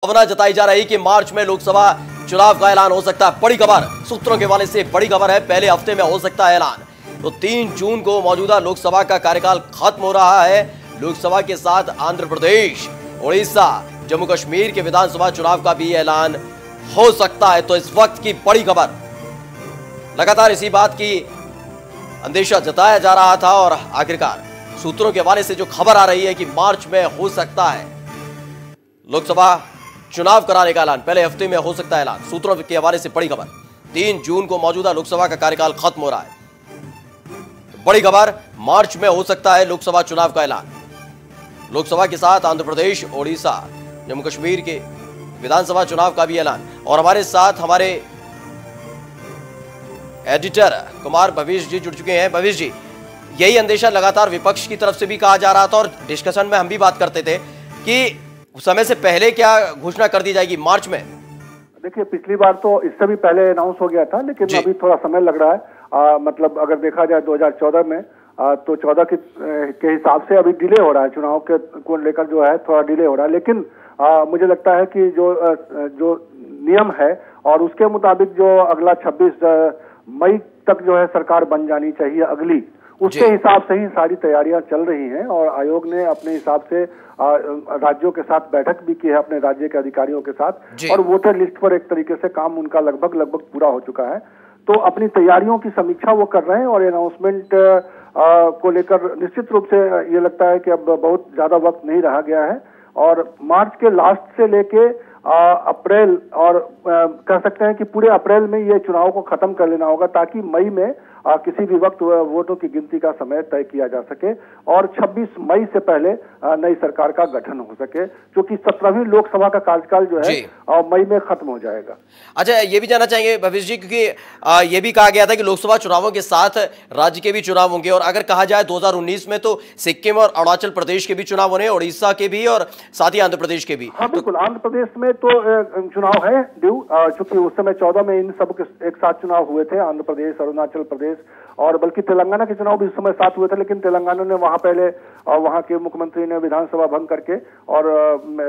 भावना जताई जा रही कि मार्च में लोकसभा चुनाव का ऐलान हो सकता है। बड़ी खबर सूत्रों के हवाले से बड़ी खबर है, पहले हफ्ते में हो सकता है ऐलान। तो 3 जून को मौजूदा लोकसभा का कार्यकाल खत्म हो रहा है। लोकसभा के साथ आंध्र प्रदेश, उड़ीसा, जम्मू कश्मीर के विधानसभा चुनाव का भी ऐलान हो सकता है। तो इस वक्त की बड़ी खबर, लगातार इसी बात की अंदेशा जताया जा रहा था और आखिरकार सूत्रों के हवाले से जो खबर आ रही है कि मार्च में हो सकता है लोकसभा चुनाव कराने का ऐलान, पहले हफ्ते में हो सकता है ऐलान। सूत्रों के हवाले से बड़ी खबर, 3 जून को मौजूदा लोकसभा का कार्यकाल खत्म हो रहा है। बड़ी खबर, मार्च में हो सकता है लोकसभा चुनाव का ऐलान। लोकसभा के साथ आंध्र प्रदेश, उड़ीसा, जम्मू कश्मीर के विधानसभा चुनाव का भी ऐलान। और हमारे साथ हमारे एडिटर कुमार भविष्य जी जुड़ चुके हैं। भविष्य जी, यही अंदेशा लगातार विपक्ष की तरफ से भी कहा जा रहा था और डिस्कशन में हम भी बात करते थे कि समय से पहले क्या घोषणा कर दी जाएगी मार्च में? देखिए, पिछली बार तो इससे भी पहले अनाउंस हो गया था, लेकिन अभी थोड़ा समय लग रहा है। मतलब अगर देखा जाए 2014 में तो 14 के हिसाब से अभी डिले हो रहा है, चुनाव के को लेकर जो है थोड़ा डिले हो रहा है। लेकिन मुझे लगता है कि जो नियम है और उसके मुताबिक जो अगला 26 मई तक जो है सरकार बन जानी चाहिए अगली, उसके हिसाब से ही सारी तैयारियां चल रही हैं। और आयोग ने अपने हिसाब से राज्यों के साथ बैठक भी की है, अपने राज्य के अधिकारियों के साथ, और वोटर लिस्ट पर एक तरीके से काम उनका लगभग पूरा हो चुका है। तो अपनी तैयारियों की समीक्षा वो कर रहे हैं और अनाउंसमेंट को लेकर निश्चित रूप से ये लगता है कि अब बहुत ज्यादा वक्त नहीं रहा गया है और मार्च के लास्ट से लेके अप्रैल और कह सकते हैं कि पूरे अप्रैल में ये चुनाव को खत्म कर लेना होगा, ताकि मई में किसी भी वक्त वोटों की गिनती का समय तय किया जा सके और 26 मई से पहले नई सरकार का गठन हो सके, क्योंकि 17वीं लोकसभा का कार्यकाल जो है मई में खत्म हो जाएगा। अच्छा, ये भी जानना चाहेंगे भविष्य जी, क्योंकि ये भी कहा गया था कि लोकसभा चुनावों के साथ राज्य के भी चुनाव होंगे और अगर कहा जाए 2019 में तो सिक्किम और अरुणाचल प्रदेश के भी चुनाव होने, उड़ीसा के भी और साथ ही आंध्र प्रदेश के भी। हाँ बिल्कुल, आंध्र प्रदेश में तो चुनाव है ड्यू, चूंकि उस समय 14 में इन सब के एक साथ चुनाव हुए थे, आंध्र प्रदेश, अरुणाचल प्रदेश और बल्कि तेलंगाना के चुनाव भी उस समय साथ हुए थे। लेकिन तेलंगाना ने वहां पहले वहां के मुख्यमंत्री ने विधानसभा भंग करके और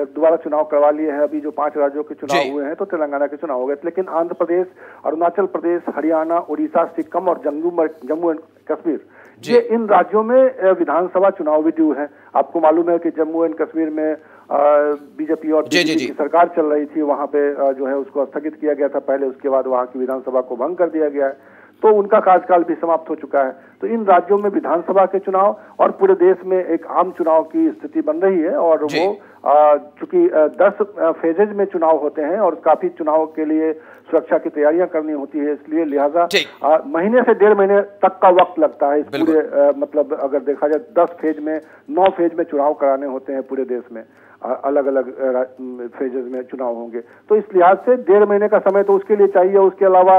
दोबारा चुनाव करवा लिए हैं। अभी जो 5 राज्यों के चुनाव हुए हैं तो तेलंगाना के चुनाव हो गए, लेकिन आंध्र प्रदेश, अरुणाचल प्रदेश, हरियाणा, उड़ीसा, सिक्किम और जम्मू एंड कश्मीर, ये इन राज्यों में विधानसभा चुनाव भी ड्यू है। आपको मालूम है कि जम्मू एंड कश्मीर में बीजेपी और बीजेपी की सरकार चल रही थी, वहां पे जो है उसको स्थगित किया गया था पहले, उसके बाद वहां की विधानसभा को भंग कर दिया गया है, तो उनका कार्यकाल भी समाप्त हो चुका है। तो इन राज्यों में विधानसभा के चुनाव और पूरे देश में एक आम चुनाव की स्थिति बन रही है और वो चूंकि 10 फेजेज में चुनाव होते हैं और काफी चुनाव के लिए सुरक्षा की तैयारियां करनी होती है, इसलिए लिहाजा महीने से 1.5 महीने तक का वक्त लगता है इस पूरे मतलब अगर देखा जाए 10 फेज में 9 फेज में चुनाव कराने होते हैं पूरे देश में, अलग अलग फेजेस में चुनाव होंगे। तो इस लिहाज से 1.5 महीने का समय तो उसके लिए चाहिए। उसके अलावा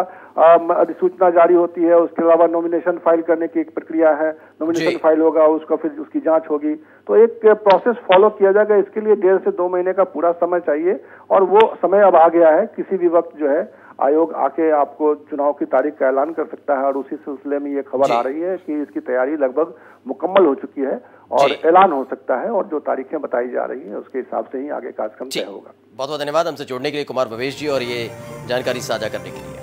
अधिसूचना जारी होती है, उसके अलावा नॉमिनेशन फाइल करने की एक प्रक्रिया है, नॉमिनेशन फाइल होगा, उसका फिर उसकी जांच होगी, तो एक प्रोसेस फॉलो किया जाएगा। इसके लिए 1.5 से 2 महीने का पूरा समय चाहिए और वो समय अब आ गया है। किसी भी वक्त जो है आयोग आके आपको चुनाव की तारीख का ऐलान कर सकता है और उसी सिलसिले में ये खबर आ रही है कि इसकी तैयारी लगभग मुकम्मल हो चुकी है और ऐलान हो सकता है और जो तारीखें बताई जा रही है उसके हिसाब से ही आगे कार्यक्रम तय होगा। बहुत बहुत धन्यवाद हमसे जुड़ने के लिए कुमार भवेश जी और ये जानकारी साझा करने के लिए।